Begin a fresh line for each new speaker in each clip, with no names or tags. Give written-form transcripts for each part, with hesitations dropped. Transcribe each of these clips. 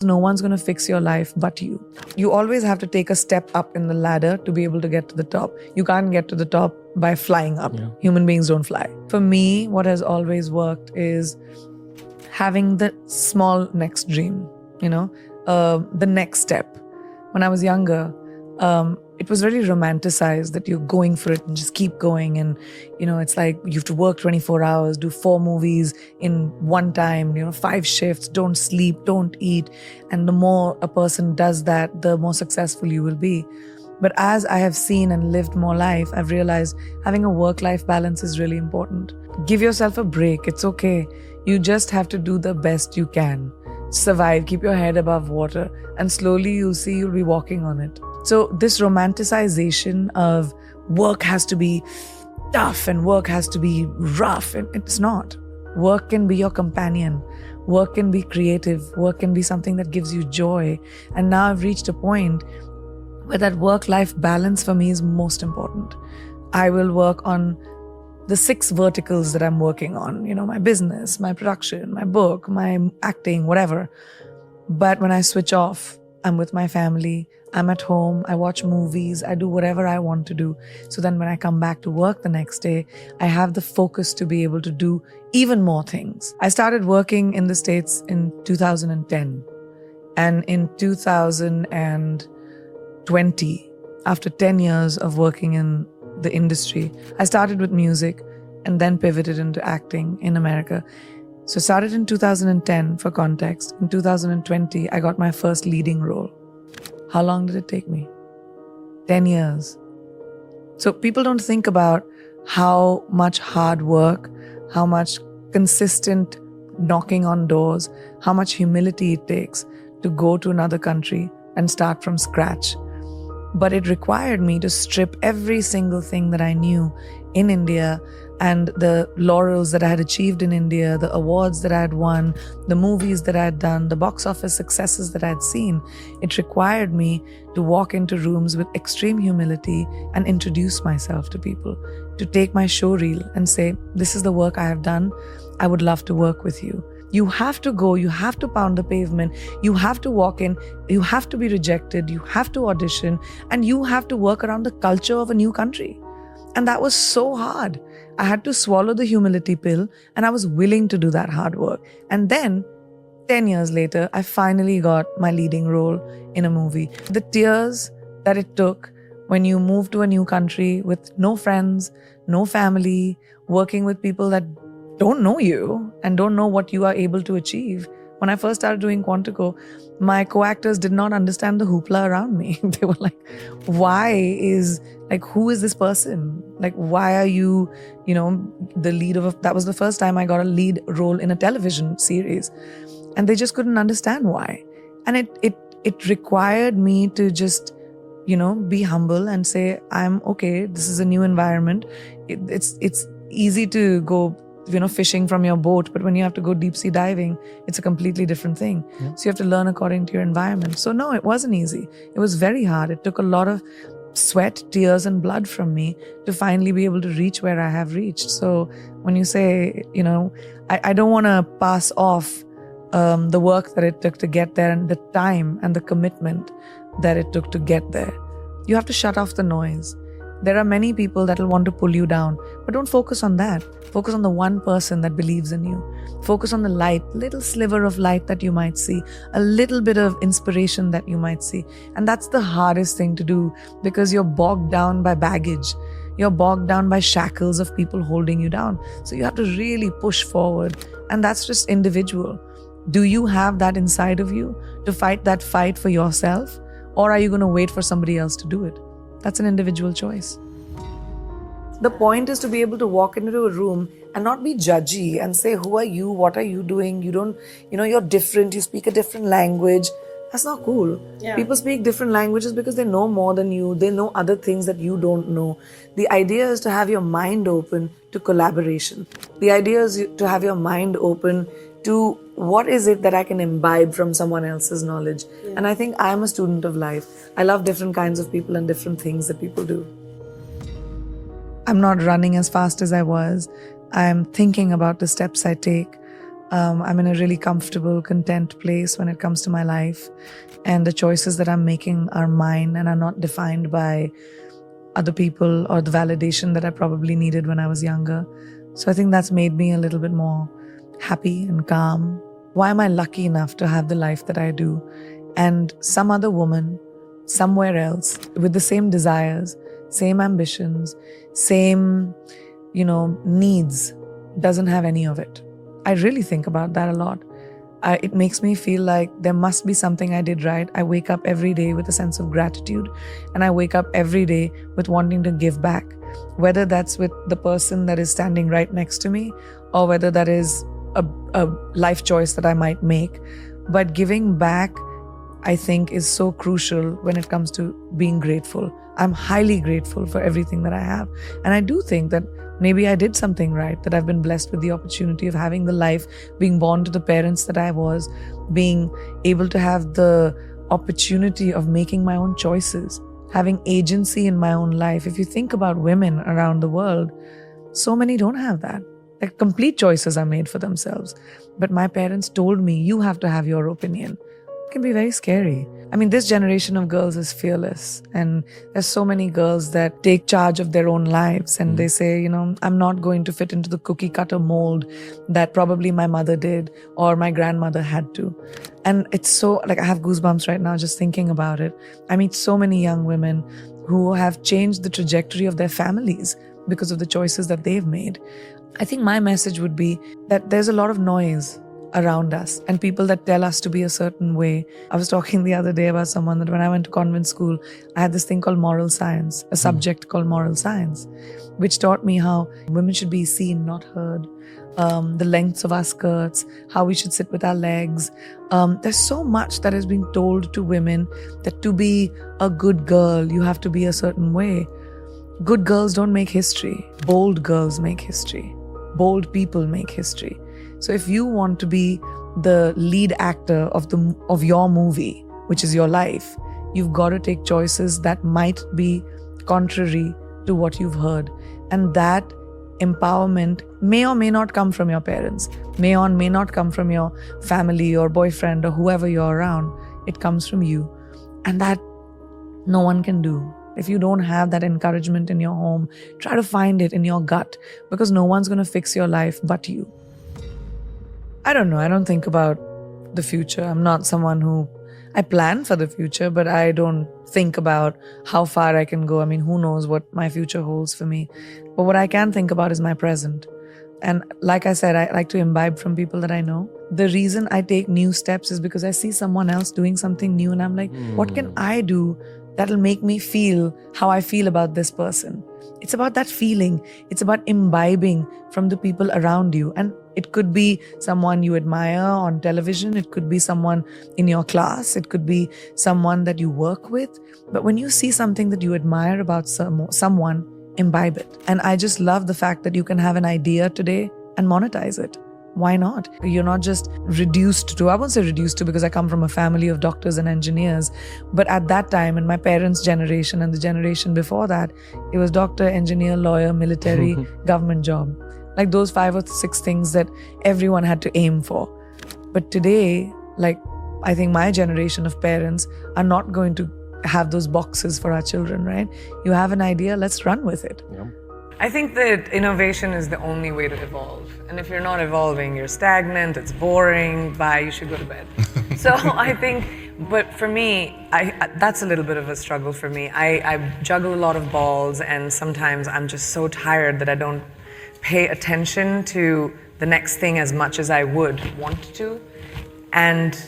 No one's going to fix your life but you. You always have to take a step up in the ladder to be able to get to the top. You can't get to the top by flying up. Yeah. Human beings don't fly. For me, what has always worked is having the small next dream, the next step. When I was younger, it was really romanticized that you're going for it and just keep going. And, it's like you have to work 24 hours, do 4 movies in one time, 5 shifts, don't sleep, don't eat. And the more a person does that, the more successful you will be. But as I have seen and lived more life, I've realized having a work-life balance is really important. Give yourself a break. It's okay. You just have to do the best you can. Survive, keep your head above water, and slowly you'll see you'll be walking on it. So this romanticization of work has to be tough and work has to be rough, and it's not. Work can be your companion. Work can be creative. Work can be something that gives you joy. And now I've reached a point where that work-life balance for me is most important. I will work on the 6 verticals that I'm working on, my business, my production, my book, my acting, whatever. But when I switch off, I'm with my family, I'm at home, I watch movies, I do whatever I want to do. So then when I come back to work the next day, I have the focus to be able to do even more things. I started working in the States in 2010. And in 2020, after 10 years of working in the industry, I started with music and then pivoted into acting in America. So I started in 2010 for context. In 2020, I got my first leading role. How long did it take me? 10 years. So people don't think about how much hard work, how much consistent knocking on doors, how much humility it takes to go to another country and start from scratch. But it required me to strip every single thing that I knew in India and the laurels that I had achieved in India, the awards that I had won, the movies that I had done, the box office successes that I had seen. It required me to walk into rooms with extreme humility and introduce myself to people, to take my show reel and say, this is the work I have done. I would love to work with you. You have to go, you have to pound the pavement, you have to walk in, you have to be rejected, you have to audition, and you have to work around the culture of a new country. And that was so hard. I had to swallow the humility pill, and I was willing to do that hard work. And then, 10 years later, I finally got my leading role in a movie. The tears that it took when you move to a new country with no friends, no family, working with people that don't know you and don't know what you are able to achieve. When I first started doing Quantico, my co-actors did not understand the hoopla around me. They were like, who is this person? Like, why are you, the lead of that was the first time I got a lead role in a television series. And they just couldn't understand why. And it required me to just, be humble and say, I'm okay. This is a new environment. It's easy to go fishing from your boat, but when you have to go deep sea diving, it's a completely different thing. Yeah. So you have to learn according to your environment. So no, it wasn't easy. It was very hard. It took a lot of sweat, tears, and blood from me to finally be able to reach where I have reached. So when you say, I don't want to pass off the work that it took to get there and the time and the commitment that it took to get there. You have to shut off the noise. There are many people that will want to pull you down, but don't focus on that. Focus on the one person that believes in you. Focus on the light, little sliver of light that you might see, a little bit of inspiration that you might see. And that's the hardest thing to do because you're bogged down by baggage. You're bogged down by shackles of people holding you down. So you have to really push forward. And that's just individual. Do you have that inside of you to fight that fight for yourself? Or are you going to wait for somebody else to do it? That's an individual choice. The point is to be able to walk into a room and not be judgy and say, who are you? What are you doing? You don't, you're different. You speak a different language. That's not cool. Yeah. People speak different languages because they know more than you. They know other things that you don't know. The idea is to have your mind open to collaboration. The idea is to have your mind open to what is it that I can imbibe from someone else's knowledge. Yeah. And I think I'm a student of life. I love different kinds of people and different things that people do. I'm not running as fast as I was. I'm thinking about the steps I take. I'm in a really comfortable, content place when it comes to my life. And the choices that I'm making are mine and are not defined by other people or the validation that I probably needed when I was younger. So I think that's made me a little bit more happy and calm. Why am I lucky enough to have the life that I do? And some other woman somewhere else with the same desires, same ambitions, same, needs doesn't have any of it. I really think about that a lot. It makes me feel like there must be something I did right. I wake up every day with a sense of gratitude, and I wake up every day with wanting to give back, whether that's with the person that is standing right next to me or whether that is a life choice that I might make. But giving back, I think, is so crucial when it comes to being grateful. I'm highly grateful for everything that I have. And I do think that maybe I did something right, that I've been blessed with the opportunity of having the life, being born to the parents that I was, being able to have the opportunity of making my own choices, having agency in my own life. If you think about women around the world, so many don't have that. Like, complete choices are made for themselves. But my parents told me, you have to have your opinion. It can be very scary. I mean, this generation of girls is fearless, and there's so many girls that take charge of their own lives, and they say, I'm not going to fit into the cookie cutter mold that probably my mother did or my grandmother had to. And it's so, I have goosebumps right now just thinking about it. I meet so many young women who have changed the trajectory of their families because of the choices that they've made. I think my message would be that there's a lot of noise around us and people that tell us to be a certain way. I was talking the other day about someone that when I went to convent school, I had this thing called moral science, a subject called moral science, which taught me how women should be seen, not heard, the lengths of our skirts, how we should sit with our legs. There's so much that is being told to women that to be a good girl, you have to be a certain way. Good girls don't make history. Bold girls make history. Bold people make history. So if you want to be the lead actor of your movie, which is your life, you've got to take choices that might be contrary to what you've heard. And that empowerment may or may not come from your parents, may or may not come from your family or boyfriend or whoever you're around. It comes from you. And that no one can do. If you don't have that encouragement in your home, try to find it in your gut, because no one's going to fix your life but you. I don't know. I don't think about the future. I'm not someone I plan for the future, but I don't think about how far I can go. I mean, who knows what my future holds for me. But what I can think about is my present. And like I said, I like to imbibe from people that I know. The reason I take new steps is because I see someone else doing something new and I'm like, what can I do that'll make me feel how I feel about this person? It's about that feeling. It's about imbibing from the people around you. And it could be someone you admire on television. It could be someone in your class. It could be someone that you work with. But when you see something that you admire about someone, imbibe it. And I just love the fact that you can have an idea today and monetize it. Why not? You're not just reduced to, I won't say reduced to because I come from a family of doctors and engineers, but at that time in my parents' generation and the generation before that, it was doctor, engineer, lawyer, military, government job. Like those 5 or 6 things that everyone had to aim for. But today, I think my generation of parents are not going to have those boxes for our children, right? You have an idea, let's run with it.
Yeah.
I think that innovation is the only way to evolve. And if you're not evolving, you're stagnant, it's boring, bye, you should go to bed. So I think, but for me, that's a little bit of a struggle for me. I juggle a lot of balls, and sometimes I'm just so tired that I don't pay attention to the next thing as much as I would want to. And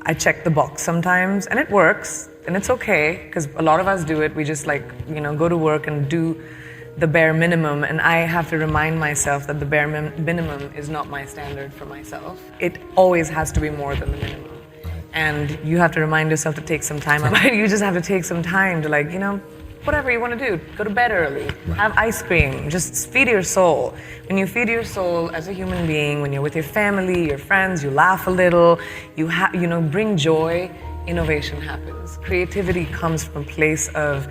I check the box sometimes, and it works, and it's okay, because a lot of us do it. We just go to work and do the bare minimum, and I have to remind myself that the bare minimum is not my standard for myself. It always has to be more than the minimum. And you have to remind yourself to take some time. You just have to take some time to whatever you want to do. Go to bed early, have ice cream, just feed your soul. When you feed your soul as a human being, when you're with your family, your friends, you laugh a little, you bring joy, innovation happens. Creativity comes from a place of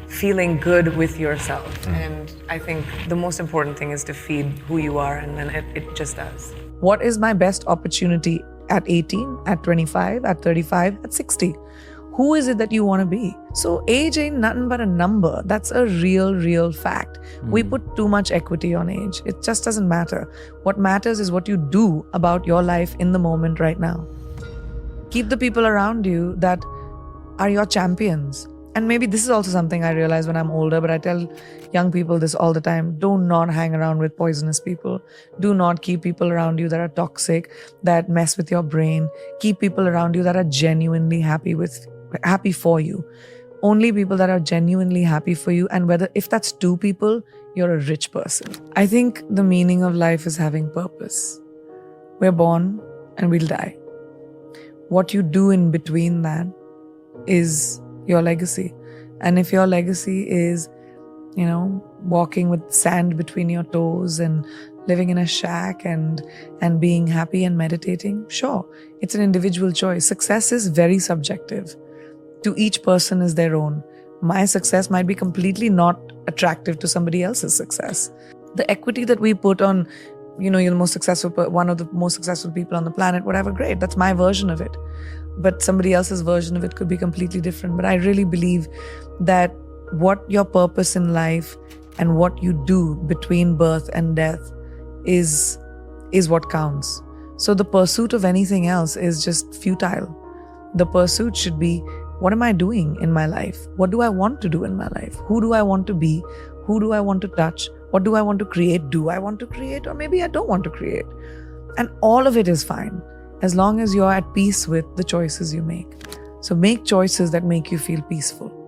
feeling good with yourself. And I think the most important thing is to feed who you are, and then it just does.
What is my best opportunity at 18, at 25, at 35, at 60? Who is it that you want to be? So age ain't nothing but a number. That's a real fact. We put too much equity on age. It just doesn't matter. What matters is what you do about your life in the moment right now. Keep the people around you that are your champions. And maybe this is also something I realize when I'm older, but I tell young people this all the time. Do not hang around with poisonous people. Do not keep people around you that are toxic, that mess with your brain. Keep people around you that are genuinely happy for you. Only people that are genuinely happy for you. And if that's 2 people, you're a rich person. I think the meaning of life is having purpose. We're born and we'll die. What you do in between that is your legacy. And if your legacy is, walking with sand between your toes and living in a shack and being happy and meditating, sure, it's an individual choice. Success is very subjective. To each person is their own. My success might be completely not attractive to somebody else's success. The equity that we put on, you're the most successful, one of the most successful people on the planet, whatever, great. That's my version of it. But somebody else's version of it could be completely different. But I really believe that what your purpose in life and what you do between birth and death is what counts. So the pursuit of anything else is just futile. The pursuit should be, what am I doing in my life? What do I want to do in my life? Who do I want to be? Who do I want to touch? What do I want to create? Do I want to create? Or maybe I don't want to create. And all of it is fine, as long as you're at peace with the choices you make. So make choices that make you feel peaceful.